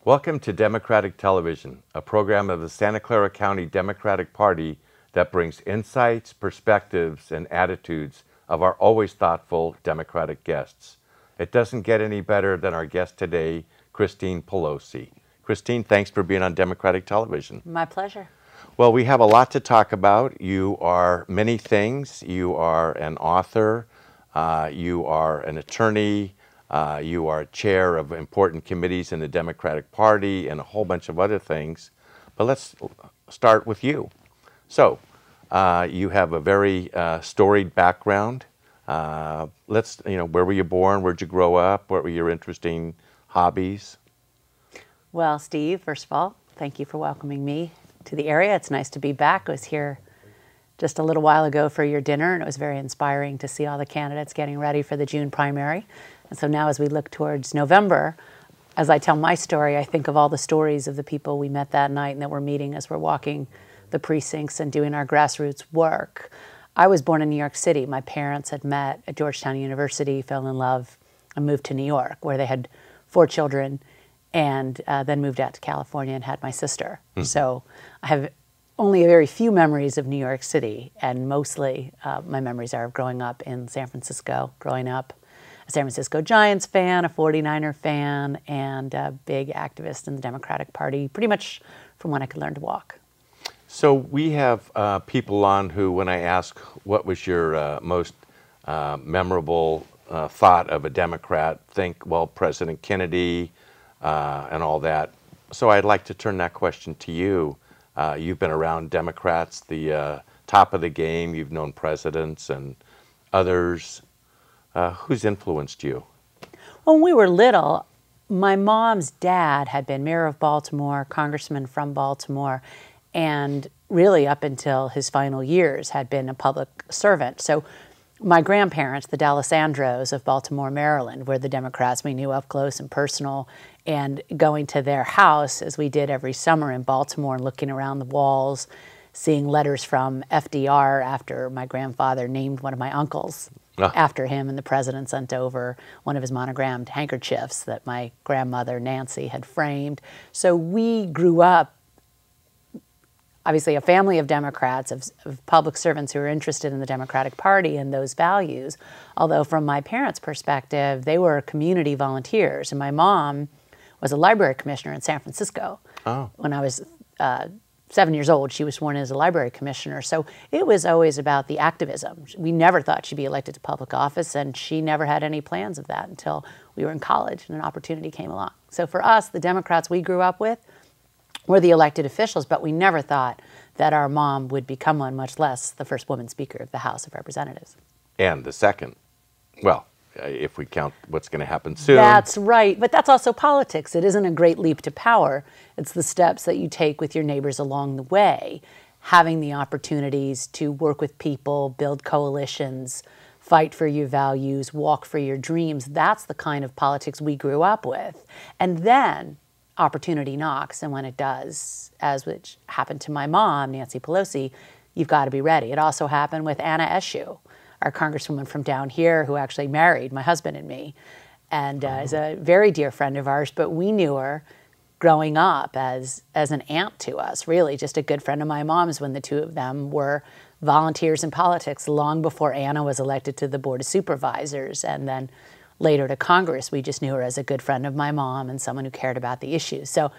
Welcome to Democratic Television, a program of the Santa Clara County Democratic Party that brings insights, perspectives, and attitudes of our always thoughtful Democratic guests. It doesn't get any better than our guest today, Christine Pelosi. Christine, thanks for being on Democratic Television. My pleasure. Well, we have a lot to talk about. You are many things. You are an author, you are an attorney, you are chair of important committees in the Democratic Party and a whole bunch of other things. But let's start with you. So, you have a very storied background. Where were you born? Where'd you grow up? What were your interesting hobbies? Well, Steve, first of all, thank you for welcoming me to the area. It's nice to be back. I was here just a little while ago for your dinner, and it was very inspiring to see all the candidates getting ready for the June primary. And so now as we look towards November, as I tell my story, I think of all the stories of the people we met that night and that we're meeting as we're walking the precincts and doing our grassroots work. I was born in New York City. My parents had met at Georgetown University, fell in love, and moved to New York, where they had 4 children, and then moved out to California and had my sister. So I have only a very few memories of New York City, and mostly my memories are of growing up in San Francisco, growing up a San Francisco Giants fan, a 49er fan, and a big activist in the Democratic Party, pretty much from when I could learn to walk. So we have people on who, when I ask what was your most memorable thought of a Democrat, think, well, President Kennedy and all that. So I'd like to turn that question to you. You've been around Democrats, the top of the game. You've known presidents and others. Who's influenced you? When we were little, my mom's dad had been mayor of Baltimore, congressman from Baltimore, and really up until his final years had been a public servant. So my grandparents, the D'Alessandros of Baltimore, Maryland, were the Democrats we knew up close and personal, and going to their house, as we did every summer in Baltimore, and looking around the walls, seeing letters from FDR after my grandfather named one of my uncles after him, and the president sent over one of his monogrammed handkerchiefs that my grandmother, Nancy, had framed. So we grew up, obviously a family of Democrats, of public servants who were interested in the Democratic Party and those values. Although from my parents' perspective, they were community volunteers. And my mom was a library commissioner in San Francisco. When I was 7 years old, she was sworn in as a library commissioner. So it was always about the activism. We never thought she'd be elected to public office, and she never had any plans of that until we were in college and an opportunity came along. So for us, the Democrats we grew up with were the elected officials, but we never thought that our mom would become one, much less the first woman Speaker of the House of Representatives. And the second. Well, if we count what's going to happen soon. That's right, but that's also politics. It isn't a great leap to power. It's the steps that you take with your neighbors along the way, having the opportunities to work with people, build coalitions, fight for your values, walk for your dreams. That's the kind of politics we grew up with. And then opportunity knocks, and when it does, as which happened to my mom, Nancy Pelosi, you've got to be ready. It also happened with Anna Eshoo, our congresswoman from down here, who actually married my husband and me, and is a very dear friend of ours, but we knew her growing up as an aunt to us, really, just a good friend of my mom's, when the two of them were volunteers in politics long before Anna was elected to the Board of Supervisors, and then later to Congress. We just knew her as a good friend of my mom and someone who cared about the issues. So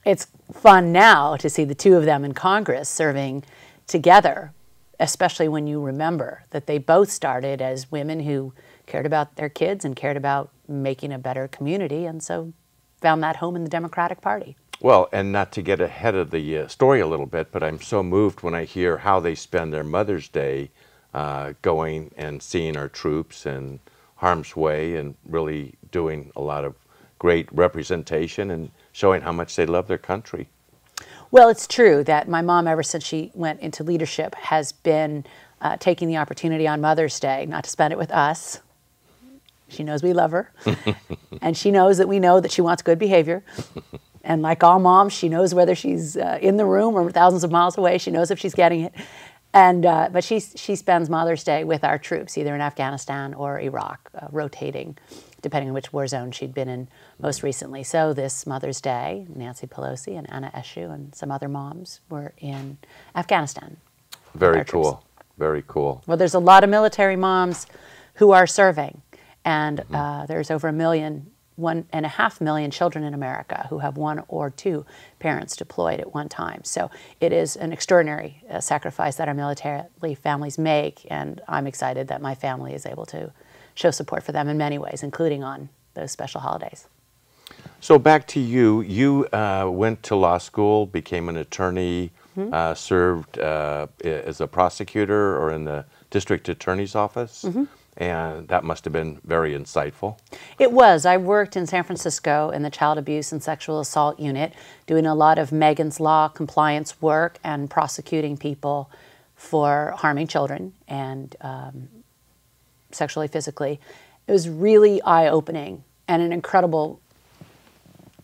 it's fun now to see the two of them in Congress serving together, especially when you remember that they both started as women who cared about their kids and cared about making a better community, and so found that home in the Democratic Party. Well, and not to get ahead of the story a little bit, but I'm so moved when I hear how they spend their Mother's Day going and seeing our troops in harm's way and really doing a lot of great representation and showing how much they love their country. Well, it's true that my mom, ever since she went into leadership, has been taking the opportunity on Mother's Day not to spend it with us. She knows we love her, and she knows that we know that she wants good behavior. And like all moms, she knows whether she's in the room or thousands of miles away. She knows if she's getting it. And but she spends Mother's Day with our troops, either in Afghanistan or Iraq, rotating, depending on which war zone she'd been in most recently. So this Mother's Day, Nancy Pelosi and Anna Eshoo and some other moms were in Afghanistan. Very cool. Very cool. Well, there's a lot of military moms who are serving, and there's over 1.5 million children in America who have one or two parents deployed at one time. So it is an extraordinary sacrifice that our military families make, and I'm excited that my family is able to show support for them in many ways, including on those special holidays. So back to you. You went to law school, became an attorney, served as a prosecutor or in the district attorney's office. And that must have been very insightful. It was. I worked in San Francisco in the Child Abuse and Sexual Assault Unit, doing a lot of Megan's Law compliance work and prosecuting people for harming children and sexually, physically. It was really eye-opening and an incredible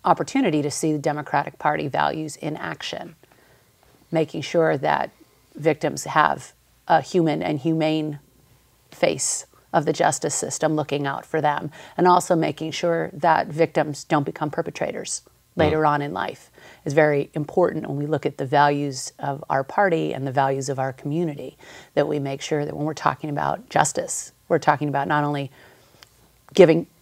opportunity to see the Democratic Party values in action, making sure that victims have a human and humane face of the justice system looking out for them, and also making sure that victims don't become perpetrators later on in life is very important when we look at the values of our party and the values of our community, that we make sure that when we're talking about justice, we're talking about not only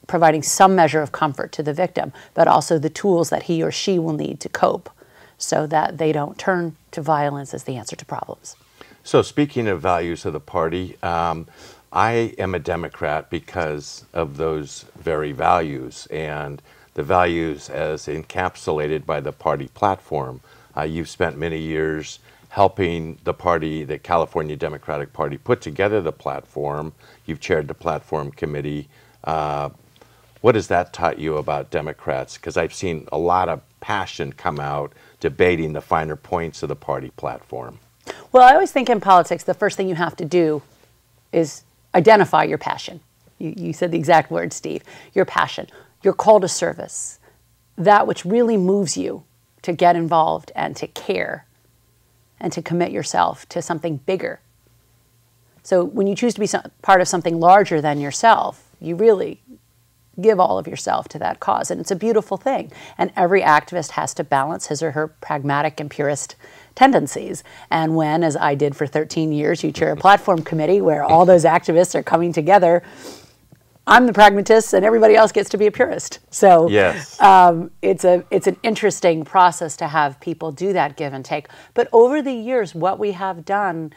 providing some measure of comfort to the victim, but also the tools that he or she will need to cope so that they don't turn to violence as the answer to problems. So speaking of values of the party, I am a Democrat because of those very values and the values as encapsulated by the party platform. You've spent many years helping the party, the California Democratic Party, put together the platform. You've chaired the platform committee. What has that taught you about Democrats? Because I've seen a lot of passion come out debating the finer points of the party platform. Well, I always think in politics, the first thing you have to do is identify your passion. You said the exact word, Steve. Your passion, your call to service, that which really moves you to get involved and to care and to commit yourself to something bigger. So when you choose to be part of something larger than yourself, you really give all of yourself to that cause. And it's a beautiful thing. And every activist has to balance his or her pragmatic and purist tendencies. And when, as I did for 13 years, you chair a platform committee where all those activists are coming together, I'm the pragmatist and everybody else gets to be a purist. So yes. It's an interesting process to have people do that give and take. But over the years, what we have done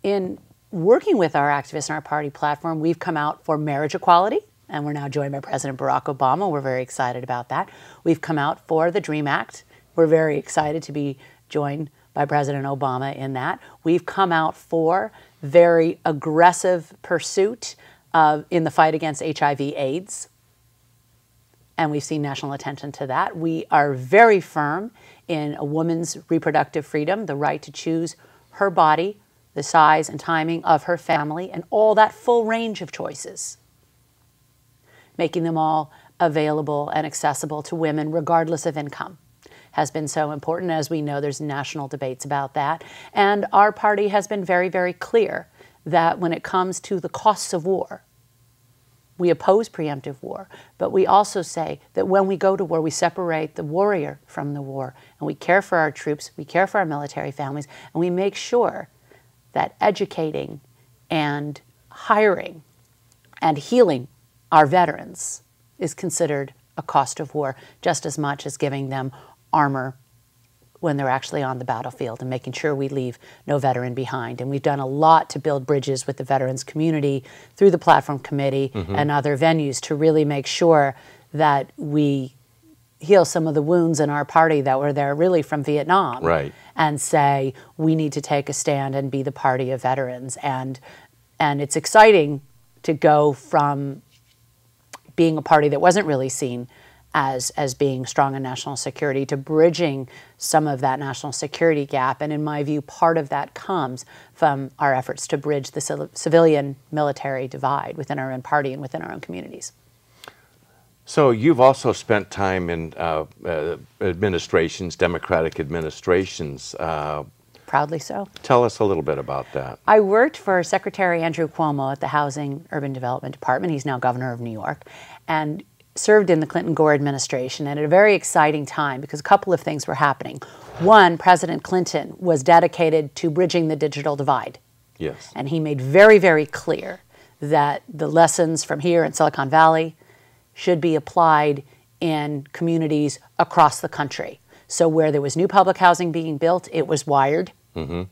in working with our activists and our party platform, we've come out for marriage equality. And we're now joined by President Barack Obama. We're very excited about that. We've come out for the DREAM Act. We're very excited to be joined by President Obama in that. We've come out for very aggressive pursuit in the fight against HIV/AIDS. And we've seen national attention to that. We are very firm in a woman's reproductive freedom, the right to choose her body, the size and timing of her family, and all that full range of choices, making them all available and accessible to women regardless of income, has been so important. As we know, there's national debates about that. And our party has been very, very clear that when it comes to the costs of war, we oppose preemptive war, but we also say that when we go to war, we separate the warrior from the war, and we care for our troops, we care for our military families, and we make sure that educating and hiring and healing our veterans is considered a cost of war just as much as giving them armor when they're actually on the battlefield and making sure we leave no veteran behind. And we've done a lot to build bridges with the veterans community through the Platform Committee and other venues to really make sure that we heal some of the wounds in our party that were there really from Vietnam. Right. And say we need to take a stand and be the party of veterans. And it's exciting to go from being a party that wasn't really seen as being strong in national security to bridging some of that national security gap. And in my view, part of that comes from our efforts to bridge the civilian-military divide within our own party and within our own communities. So you've also spent time in administrations, Democratic administrations. proudly so. Tell us a little bit about that. I worked for Secretary Andrew Cuomo at the Housing Urban Development Department. He's now governor of New York, and served in the Clinton-Gore administration, and at a very exciting time because a couple of things were happening. One, President Clinton was dedicated to bridging the digital divide. Yes. And he made very, very clear that the lessons from here in Silicon Valley should be applied in communities across the country. So where there was new public housing being built, it was wired. Mm-hmm.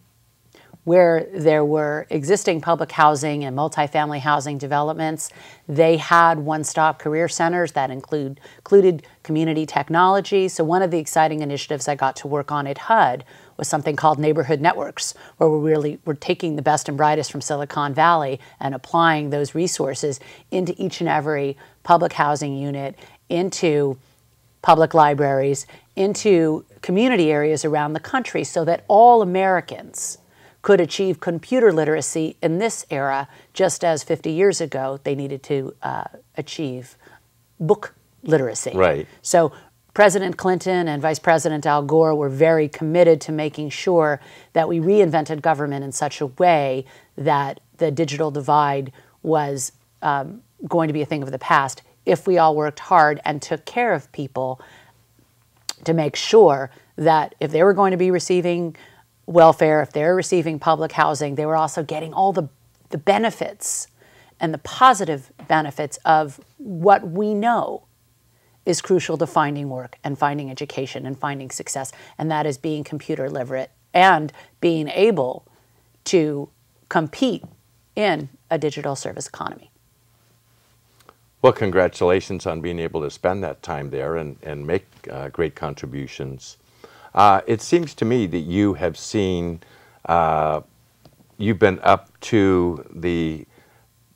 Where there were existing public housing and multifamily housing developments, they had one-stop career centers that included community technology. So one of the exciting initiatives I got to work on at HUD was something called Neighborhood Networks, where we're taking the best and brightest from Silicon Valley and applying those resources into each and every public housing unit, into public libraries, into community areas around the country so that all Americans could achieve computer literacy in this era, just as 50 years ago they needed to achieve book literacy. Right. So President Clinton and Vice President Al Gore were very committed to making sure that we reinvented government in such a way that the digital divide was going to be a thing of the past if we all worked hard and took care of people to make sure that if they were going to be receiving welfare, if they're receiving public housing, they were also getting all the benefits and the positive benefits of what we know is crucial to finding work and finding education and finding success, and that is being computer literate and being able to compete in a digital service economy. Well, congratulations on being able to spend that time there and make great contributions. It seems to me that you have seen, you've been up to the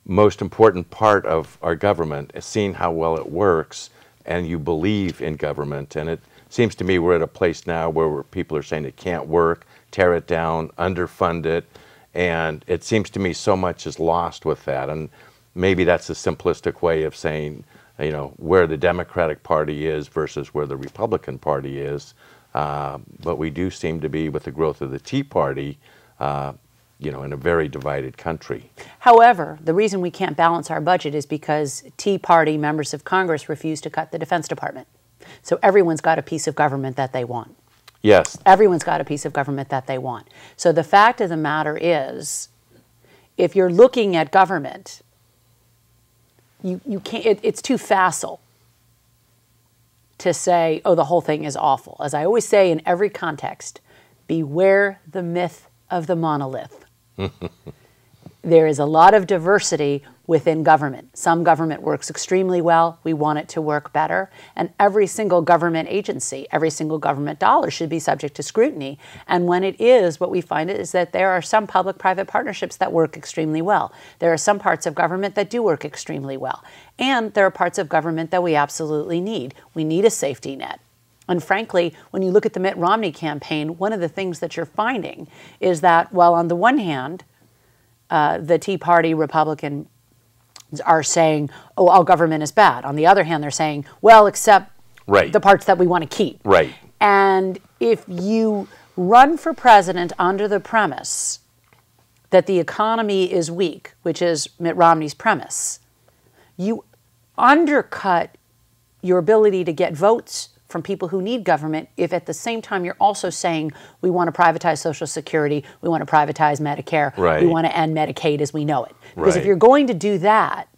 most important part of our government, seeing how well it works, and you believe in government. And it seems to me we're at a place now where people are saying it can't work, tear it down, underfund it, and it seems to me so much is lost with that. And maybe that's a simplistic way of saying, you know, where the Democratic Party is versus where the Republican Party is. But we do seem to be, with the growth of the Tea Party, you know, in a very divided country. However, the reason we can't balance our budget is because Tea Party members of Congress refuse to cut the Defense Department. So everyone's got a piece of government that they want. Yes. Everyone's got a piece of government that they want. So the fact of the matter is, if you're looking at government, you can't, it's too facile to say, oh, the whole thing is awful. As I always say in every context, beware the myth of the monolith. There is a lot of diversity within government. Some government works extremely well. We want it to work better. And every single government agency, every single government dollar should be subject to scrutiny. And when it is, what we find is that there are some public-private partnerships that work extremely well. There are some parts of government that do work extremely well. And there are parts of government that we absolutely need. We need a safety net. And frankly, when you look at the Mitt Romney campaign, one of the things that you're finding is that while on the one hand, the Tea Party Republicans are saying, oh, all government is bad. On the other hand, they're saying, well, except the parts that we want to keep. Right. And if you run for president under the premise that the economy is weak, which is Mitt Romney's premise, you undercut your ability to get votes from people who need government if at the same time you're also saying we want to privatize Social Security, we want to privatize Medicare, we want to end Medicaid as we know it. Because if you're going to do that,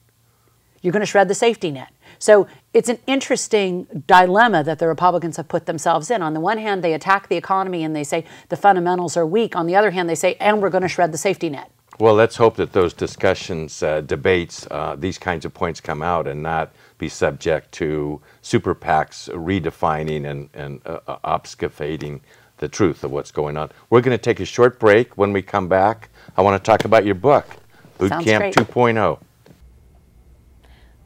you're going to shred the safety net. So it's an interesting dilemma that the Republicans have put themselves in. On the one hand, they attack the economy and they say the fundamentals are weak. On the other hand, they say, and we're going to shred the safety net. Well, let's hope that those discussions, debates, these kinds of points come out and not be subject to super PACs redefining and obfuscating the truth of what's going on. We're going to take a short break. When we come back, I want to talk about your book, Boot Camp 2.0.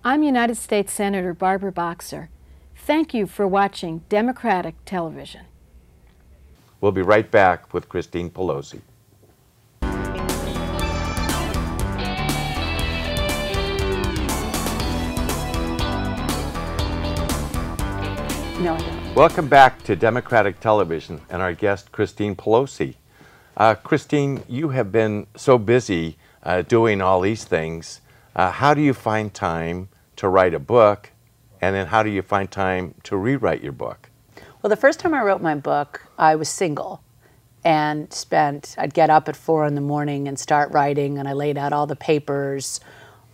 I'm United States Senator Barbara Boxer. Thank you for watching Democratic Television. We'll be right back with Christine Pelosi. No, I don't. Welcome back to Democratic Television and our guest, Christine Pelosi. Christine, you have been so busy doing all these things. How do you find time to write a book? And then how do you find time to rewrite your book? Well, the first time I wrote my book, I was single and I'd get up at 4 in the morning and start writing, and I laid out all the papers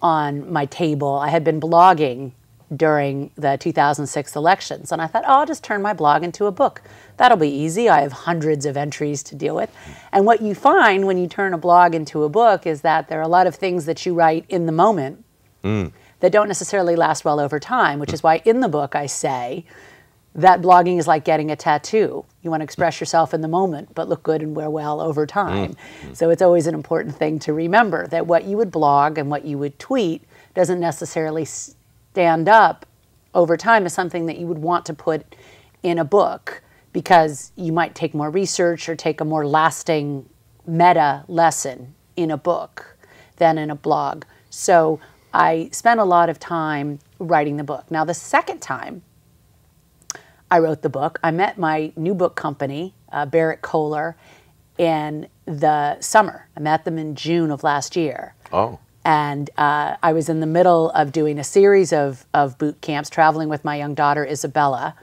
on my table. I had been blogging during the 2006 elections, and I thought, oh, I'll just turn my blog into a book. That'll be easy. I have hundreds of entries to deal with. And what you find when you turn a blog into a book is that there are a lot of things that you write in the moment that don't necessarily last well over time, which is why in the book I say that blogging is like getting a tattoo. You want to express yourself in the moment, but look good and wear well over time. So it's always an important thing to remember that what you would blog and what you would tweet doesn't necessarily stand up over time as something that you would want to put in a book, because you might take more research or take a more lasting meta lesson in a book than in a blog. So I spent a lot of time writing the book. Now, the second time I wrote the book, I met my new book company, Barrett Kohler, in the summer. I met them in June of last year. Oh. And I was in the middle of doing a series of boot camps, traveling with my young daughter, Isabella,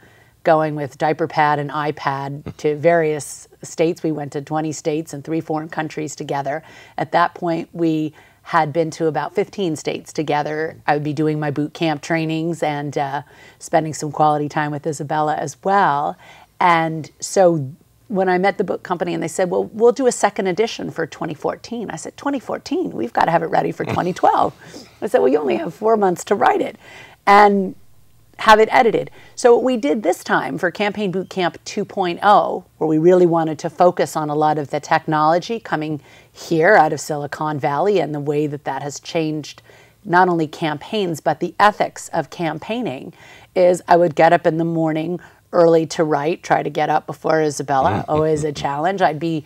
going with diaper pad and iPad to various states. We went to 20 states and 3 foreign countries together. At that point, we had been to about 15 states together. I would be doing my boot camp trainings and spending some quality time with Isabella as well. And so when I met the book company and they said, well, we'll do a second edition for 2014. I said, 2014? We've got to have it ready for 2012. I said, well, you only have 4 months to write it and have it edited. So what we did this time for Campaign Boot Camp 2.0, where we really wanted to focus on a lot of the technology coming here out of Silicon Valley and the way that that has changed not only campaigns, but the ethics of campaigning, is I would get up in the morning early to write, try to get up before Isabella, always a challenge. I'd be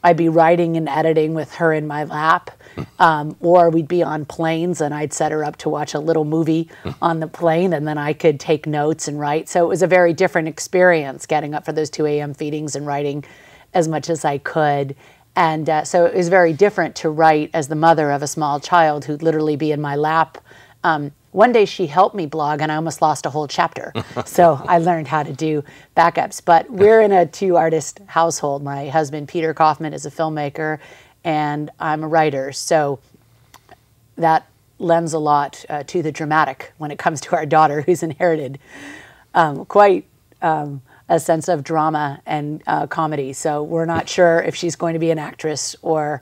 writing and editing with her in my lap, or we'd be on planes and I'd set her up to watch a little movie on the plane, and then I could take notes and write. So it was a very different experience getting up for those 2 a.m. feedings and writing as much as I could. And so it was very different to write as the mother of a small child who'd literally be in my lap. One day she helped me blog and I almost lost a whole chapter. So I learned how to do backups. But we're in a 2-artist household. My husband, Peter Kaufman, is a filmmaker and I'm a writer. So that lends a lot to the dramatic when it comes to our daughter, who's inherited quite a sense of drama and comedy. So we're not sure if she's going to be an actress or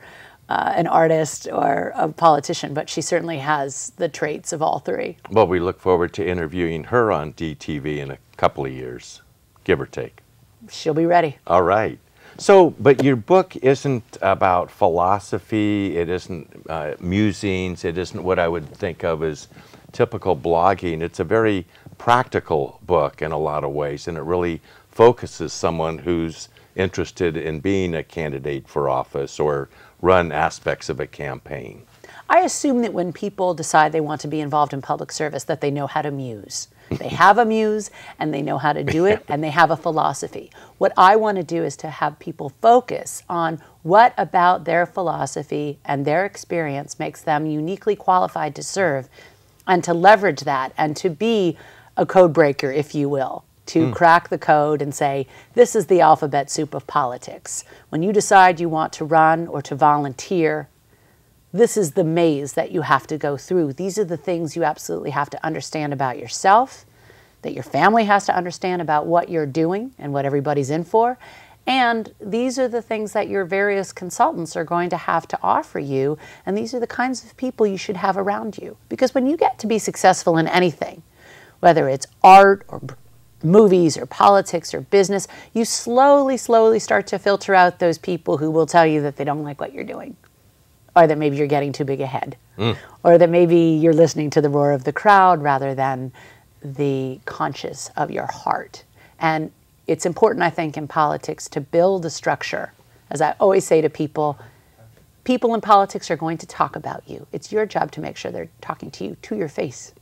an artist or a politician, but she certainly has the traits of all three. Well, we look forward to interviewing her on DTV in a couple of years, give or take. She'll be ready. All right. So, but your book isn't about philosophy, it isn't musings, it isn't what I would think of as typical blogging. It's a very practical book in a lot of ways, and it really focuses someone who's interested in being a candidate for office or run aspects of a campaign. I assume that when people decide they want to be involved in public service, that they know how to muse. They have a muse and they know how to do it, and they have a philosophy. What I want to do is to have people focus on what about their philosophy and their experience makes them uniquely qualified to serve, and to leverage that and to be a code breaker, if you will, to crack the code and say, this is the alphabet soup of politics. When you decide you want to run or to volunteer, this is the maze that you have to go through. These are the things you absolutely have to understand about yourself, that your family has to understand about what you're doing and what everybody's in for. And these are the things that your various consultants are going to have to offer you. And these are the kinds of people you should have around you. Because when you get to be successful in anything, whether it's art or movies or politics or business, you slowly start to filter out those people who will tell you that they don't like what you're doing, or that maybe you're getting too big a head, or that maybe you're listening to the roar of the crowd rather than the conscience of your heart. And it's important, I think, in politics to build a structure. As I always say to people, people in politics are going to talk about you. It's your job to make sure they're talking to you to your face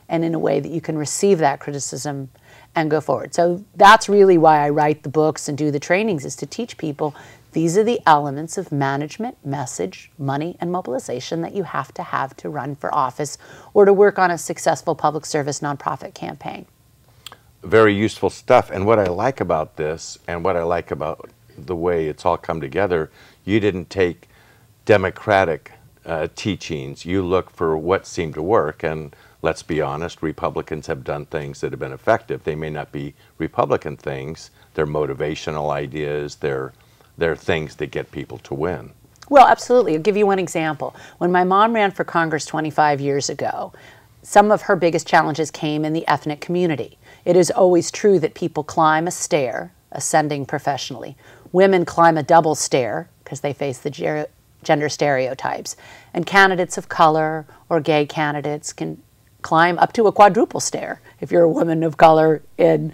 and in a way that you can receive that criticism and go forward. So that's really why I write the books and do the trainings, is to teach people These are the elements of management, message, money, and mobilization that you have to run for office or to work on a successful public service nonprofit campaign. Very useful stuff. And what I like about this, and what I like about the way it's all come together, you didn't take Democratic teachings. You look for what seemed to work, and let's be honest, Republicans have done things that have been effective. They may not be Republican things. They're motivational ideas. They're things that get people to win. Well, absolutely. I'll give you one example. When my mom ran for Congress 25 years ago, some of her biggest challenges came in the ethnic community. It is always true that people climb a stair, ascending professionally. Women climb a double stair because they face the gender stereotypes. And candidates of color or gay candidates can climb up to a quadruple stair if you're a woman of color in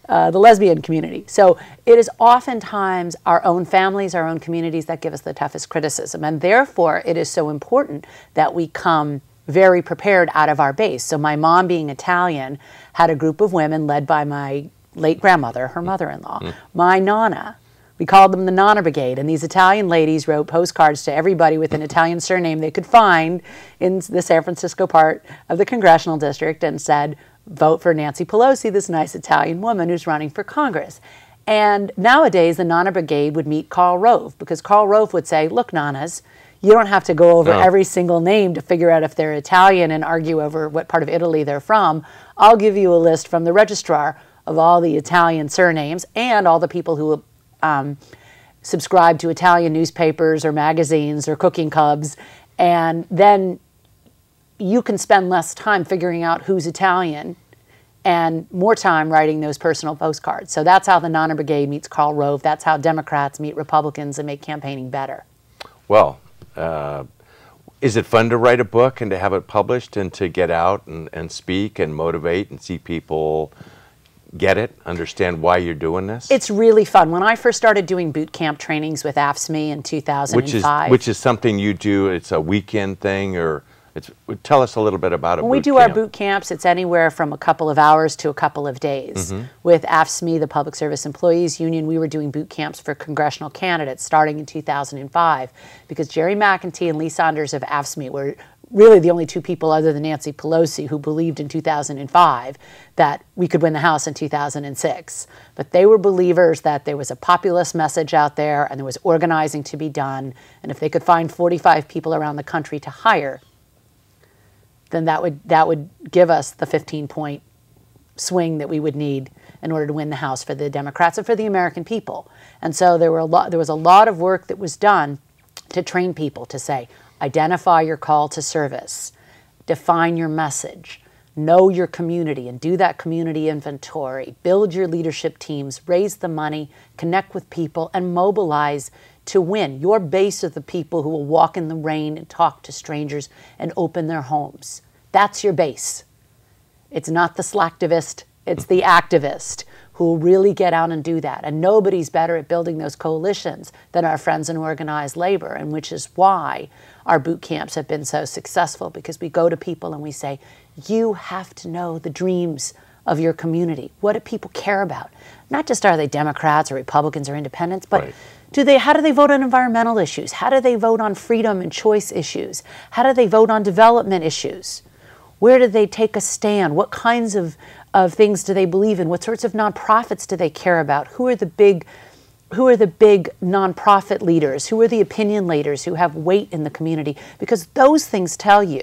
the lesbian community. So it is oftentimes our own families, our own communities that give us the toughest criticism. And therefore, it is so important that we come very prepared out of our base. So my mom, being Italian, had a group of women led by my late grandmother, her mother-in-law, my Nonna. We called them the Nonna Brigade, and these Italian ladies wrote postcards to everybody with an Italian surname they could find in the San Francisco part of the congressional district and said, vote for Nancy Pelosi, this nice Italian woman who's running for Congress. And nowadays, the Nonna Brigade would meet Karl Rove, because Karl Rove would say, look, Nonnas, you don't have to go over every single name to figure out if they're Italian and argue over what part of Italy they're from. I'll give you a list from the registrar of all the Italian surnames and all the people who subscribe to Italian newspapers or magazines or cooking clubs, and then you can spend less time figuring out who's Italian and more time writing those personal postcards. So that's how the Nonna Brigade meets Karl Rove. That's how Democrats meet Republicans and make campaigning better. Well, is it fun to write a book and to have it published and to get out and speak and motivate and see people get it, understand why you're doing this? It's really fun. When I first started doing boot camp trainings with AFSCME in 2005. Which is something you do, it's a weekend thing, or tell us a little bit about it. When we do our boot camps, it's anywhere from a couple of hours to a couple of days. With AFSCME, the Public Service Employees Union, we were doing boot camps for congressional candidates starting in 2005, because Jerry McEntee and Lee Saunders of AFSCME were really the only two people other than Nancy Pelosi who believed in 2005 that we could win the House in 2006. But they were believers that there was a populist message out there and there was organizing to be done, and if they could find 45 people around the country to hire, then that would give us the 15-point swing that we would need in order to win the House for the Democrats and for the American people. And so there was a lot of work that was done to train people to say, identify your call to service, define your message, know your community and do that community inventory, build your leadership teams, raise the money, connect with people, and mobilize to win. Your base of the people who will walk in the rain and talk to strangers and open their homes. That's your base. It's not the slacktivist, it's the activist who will really get out and do that. And nobody's better at building those coalitions than our friends in organized labor, and which is why our boot camps have been so successful, because we go to people and we say, you have to know the dreams of your community. What do people care about? Not just are they Democrats or Republicans or independents, but how do they vote on environmental issues? How do they vote on freedom and choice issues? How do they vote on development issues? Where do they take a stand? What kinds of things do they believe in? What sorts of nonprofits do they care about? Who are the big nonprofit leaders? Who are the opinion leaders who have weight in the community? Because those things tell you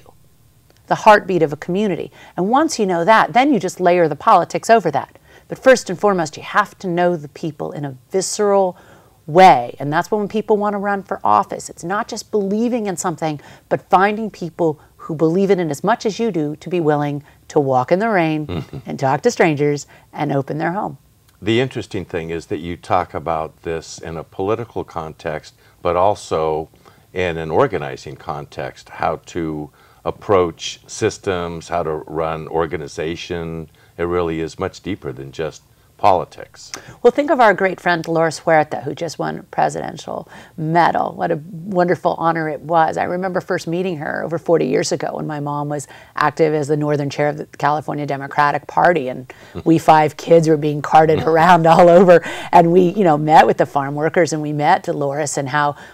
the heartbeat of a community. And once you know that, then you just layer the politics over that. But first and foremost, you have to know the people in a visceral way. And that's when people want to run for office. It's not just believing in something, but finding people who believe in it as much as you do to be willing to walk in the rain and talk to strangers and open their home. The interesting thing is that you talk about this in a political context, but also in an organizing context, how to approach systems, how to run organization. It really is much deeper than just politics? Well, think of our great friend Dolores Huerta, who just won a presidential medal. What a wonderful honor it was. I remember first meeting her over 40 years ago when my mom was active as the northern chair of the California Democratic Party, and we 5 kids were being carted around all over, and we, met with the farm workers, and we met Dolores and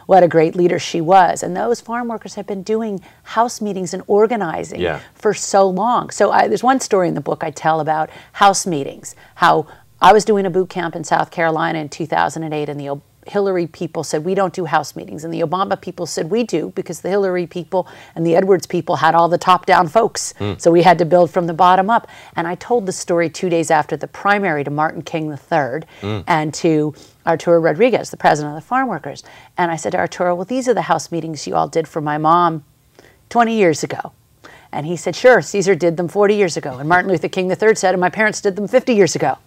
what a great leader she was. And those farm workers have been doing house meetings and organizing for so long. So there's one story in the book I tell about house meetings, how I was doing a boot camp in South Carolina in 2008, and the Hillary people said, we don't do house meetings. And the Obama people said, we do, because the Hillary people and the Edwards people had all the top-down folks. So we had to build from the bottom up. And I told the story 2 days after the primary to Martin King III and to Arturo Rodriguez, the president of the farm workers. And I said to Arturo, well, these are the house meetings you all did for my mom 20 years ago. And he said, sure, Caesar did them 40 years ago. And Martin Luther King III said, and my parents did them 50 years ago.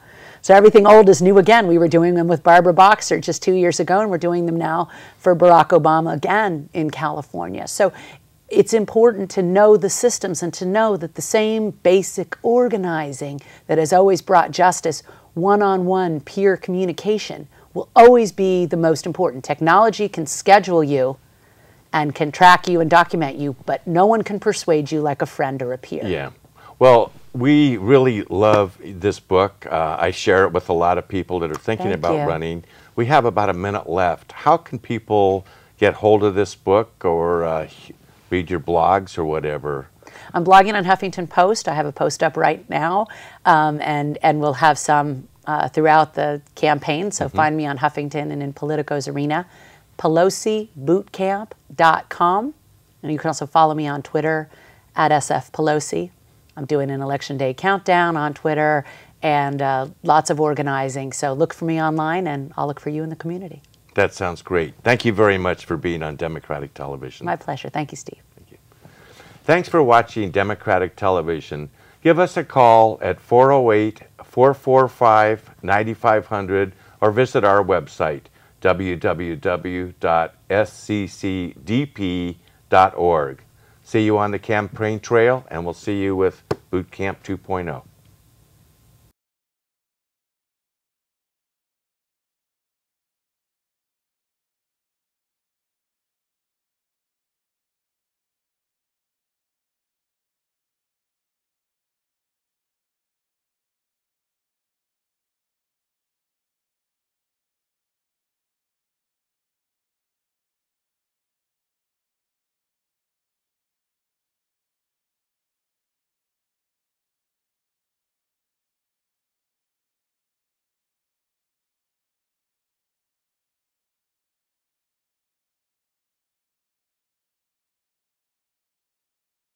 So everything old is new again. We were doing them with Barbara Boxer just 2 years ago, and we're doing them now for Barack Obama again in California. So it's important to know the systems and to know that the same basic organizing that has always brought justice, one-on-one peer communication, will always be the most important. Technology can schedule you and can track you and document you, but no one can persuade you like a friend or a peer. Yeah. Well, we really love this book. I share it with a lot of people that are thinking about running. We have about a minute left. How can people get hold of this book or read your blogs or whatever? I'm blogging on Huffington Post. I have a post up right now, and we'll have some throughout the campaign. So find me on Huffington and in Politico's arena. PelosiBootcamp.com. And you can also follow me on Twitter at @SFPelosi. I'm doing an Election Day countdown on Twitter and lots of organizing. So look for me online, and I'll look for you in the community. That sounds great. Thank you very much for being on Democratic Television. My pleasure. Thank you, Steve. Thank you. Thanks for watching Democratic Television. Give us a call at 408-445-9500 or visit our website, www.sccdp.org. See you on the campaign trail, and we'll see you with Boot Camp 2.0.